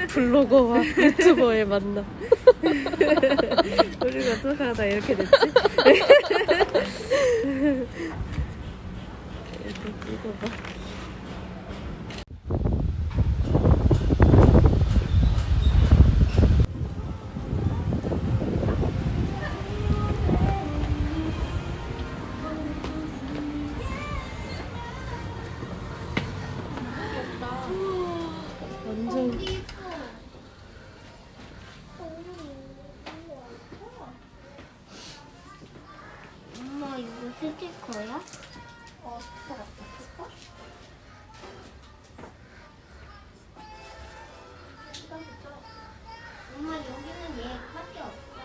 블로거와 유튜버의 만남. 우리가 어떻게 하다 이렇게 됐지? 이렇게 찍어봐. 완전 엄마 이거 스티커야? 스티커 같다. 줄까? 엄마 여기는 얘밖에 없어.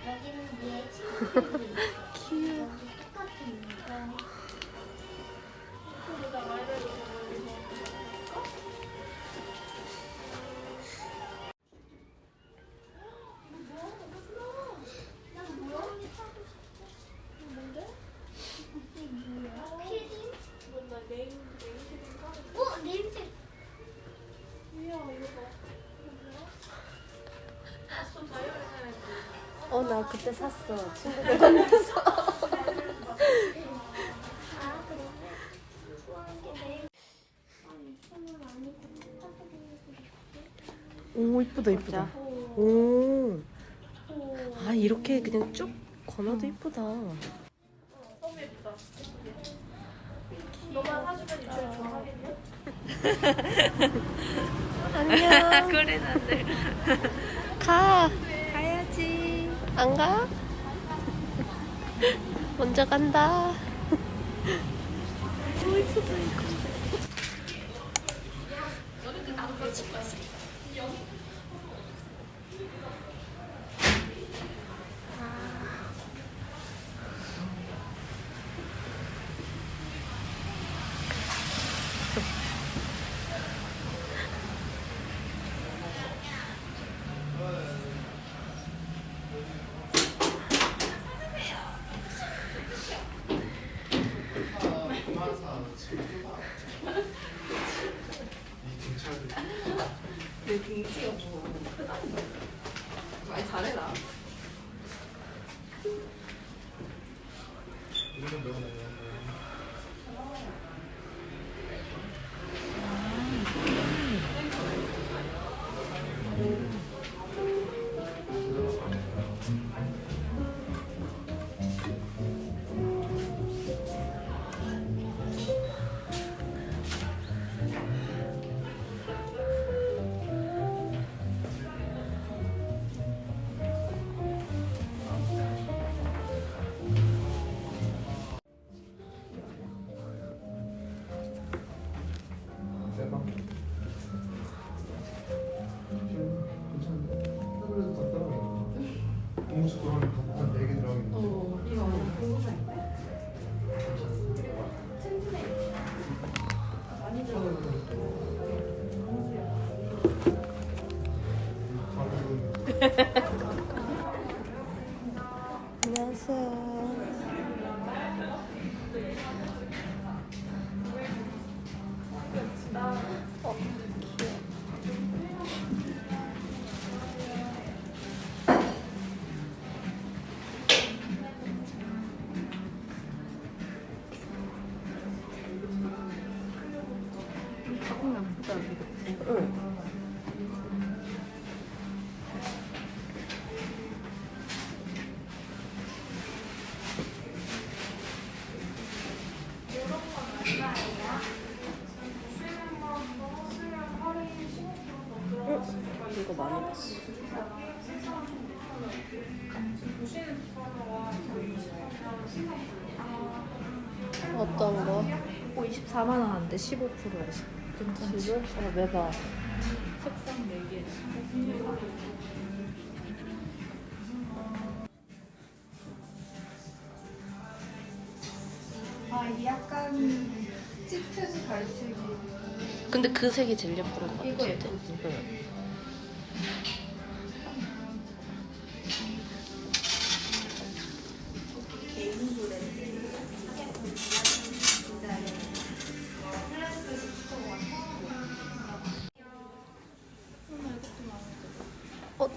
여기는 얘 친구들이 있어. 귀여워. 여기 똑같은 거. 냄새. 나 그때 샀어. 친구들 만나서. 아 그러면 좋아하는 게 내일. 이거는 아니고 똑같은 게 오 이쁘다 이쁘다. 오. 아 이렇게 그냥 쭉 건어도 이쁘다. 너만 사주면 유출 좋아하겠네? 안녕. 그래 나들 가. 가야지. 안 가? 먼저 간다. 오 이쁘다 이거. 내 등치가 뭐 많이 잘해라. 대박. 괜찮은데? 그래도 다 들어가겠네. 공수도 한 4개 들어가겠네. 안녕하세요. 응. 이거 많이 봤어. 어떤 거? 24만 원 한대 15%에 괜찮지? 지금? 매봐. 색상 4개. 아 이게 약간 짙은 갈색이. 근데 그 색이 제일 예쁜 것 같은데. 이거 예쁘지? 응. 개인 브랜드.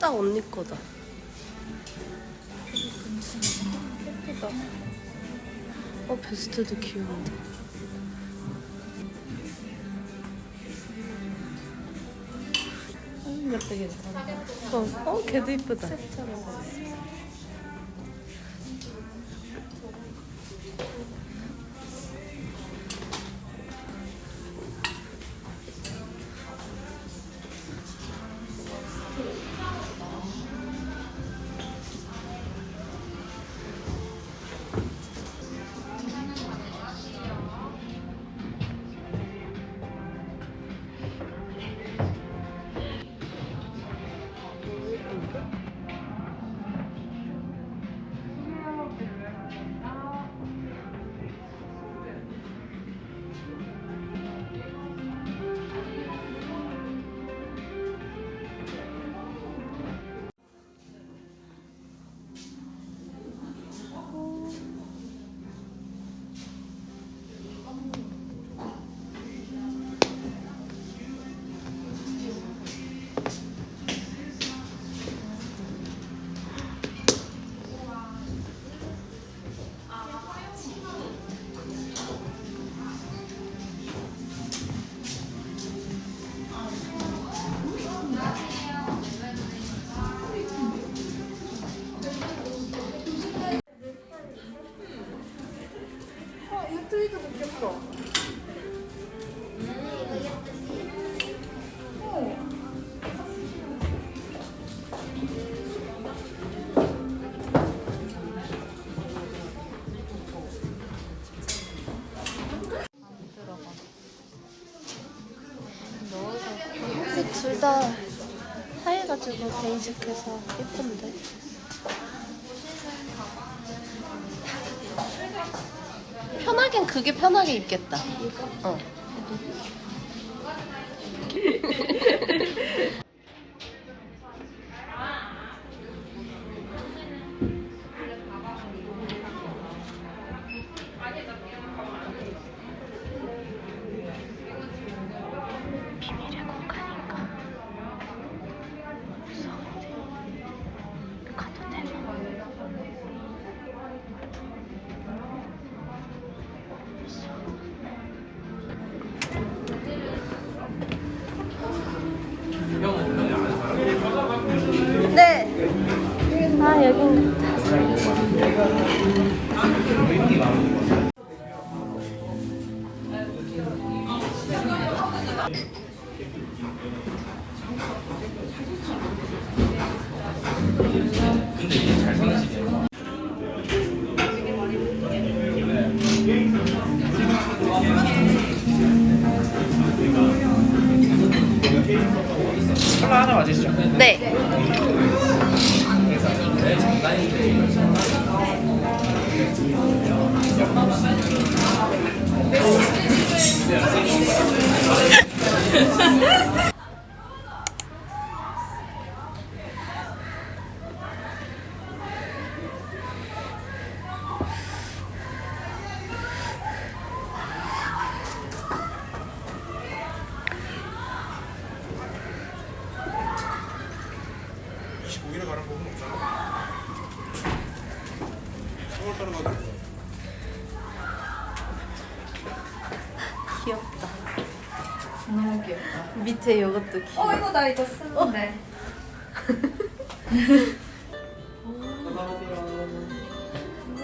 딱 언니 거다. 예쁘다. 베스트도 귀여운데. 이것도 괜찮아. 걔도 이쁘다. 둘 다 하얘가지고 베이직해서 예쁜데. 편하긴 그게 편하게 입겠다. 어. 비밀의 공간인가? 무서운데. 가도 되나? 네. 아, 여긴 같다. 콜라 하나 맞으시죠? 네. 오히려 가는 부분 없잖아. 서울 따라가도 돼. 귀엽다. 너무 귀엽다. 밑에 이것도 귀여워. 이거 나 이거 쓰는데.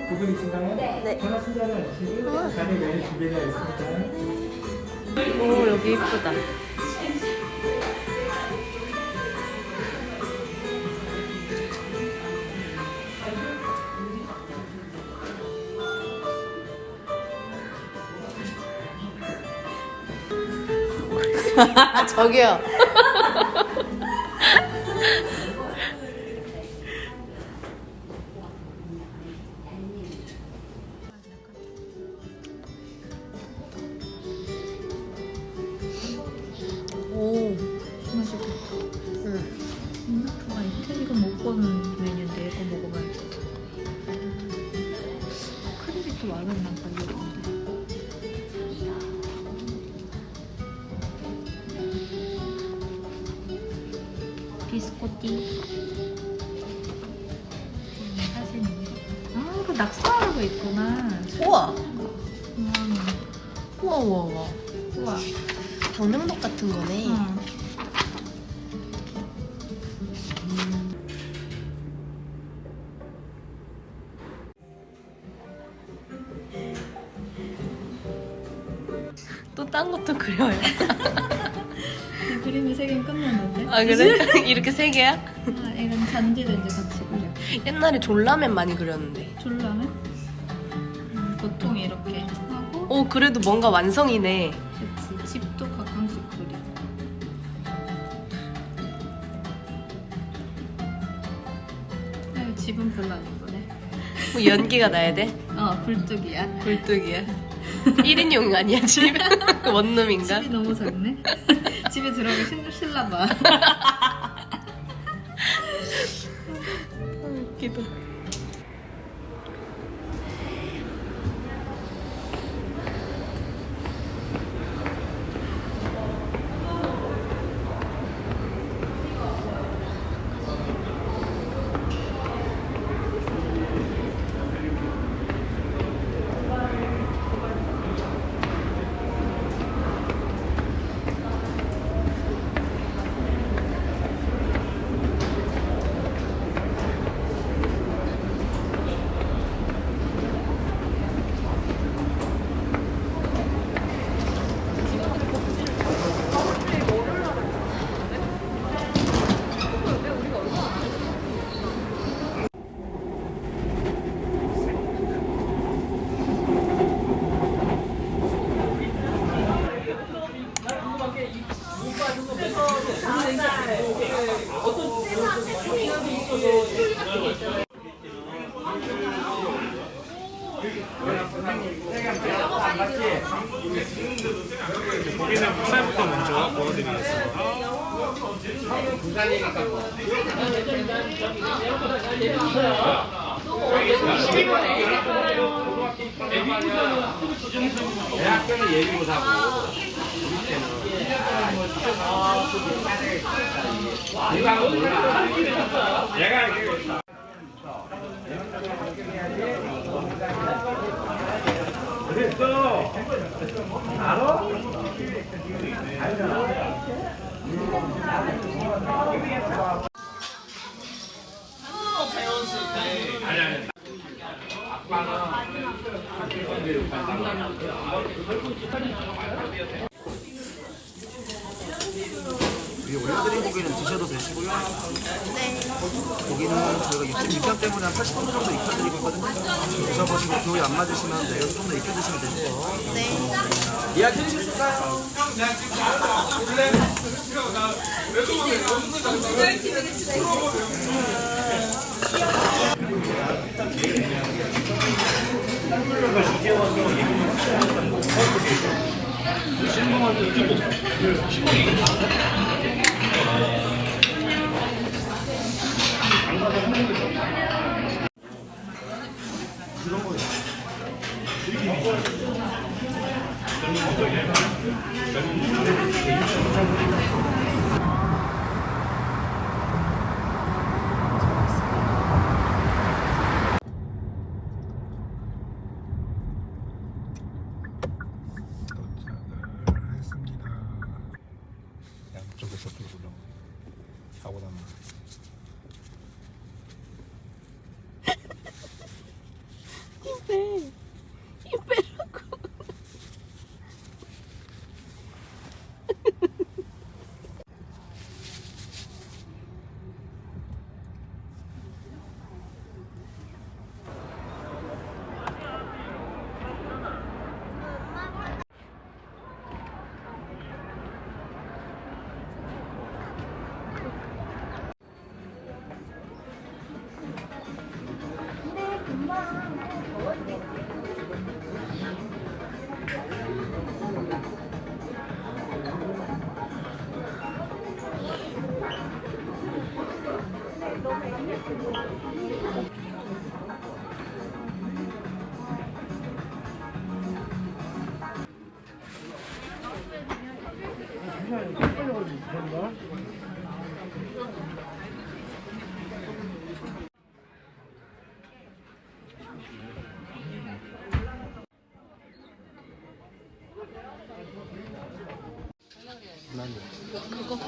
두 분이신가요? 네. 반갑습니다. 지금 자리 메뉴 준비되어 있습니다. 오, 여기 이쁘다. 저기요. 오, 맛있겠다. 응. 좋아. 이거 못 보는 메뉴인데 이거 먹어봐야겠다. 크림이 또 마음에 안 걸리는데. 비스코티. 낙서하고 있구나. 우와. 음. 우와 우와 우와. 우와. 방명록 같은 거네. 또 딴 것도 그려요. 그림이 세 개는 끝났는데? 아 그래? 이렇게 세 개야? 아, 이건 잔디도 이제 같이 그려. 옛날에 졸라맨 많이 그렸는데. 졸라면? 보통 이렇게 하고. 오 그래도 뭔가 완성이네. 그치. 집도 가끔씩 그려. 아유, 집은 별로 안 예쁘네. 뭐 연기가 나야 돼? 굴뚝이야. 굴뚝이야. 1인용 아니야 집? 그 원룸인가? 집이 너무 작네. 집에 들어가기 싫나 봐. 웃기다. 고기는 묵살부터 먼저 구워드리겠습니다. 대학교는 예비고사고 우리 때는 이방은 몰라. 내가 이게 그랬어. 알아? 위에 올려드린 고기는 드셔도 되시고요. 네. 고기는 저희가 66년 때문에 한 80분 정도 익혀드리고 있거든요. 드셔보시고 교회 안 맞으시면 내일 좀 더 익혀드시면 되시고. 네. 예약 해주실까요? 했습니다. 양쪽에서 들어오려 사고 나면 그거.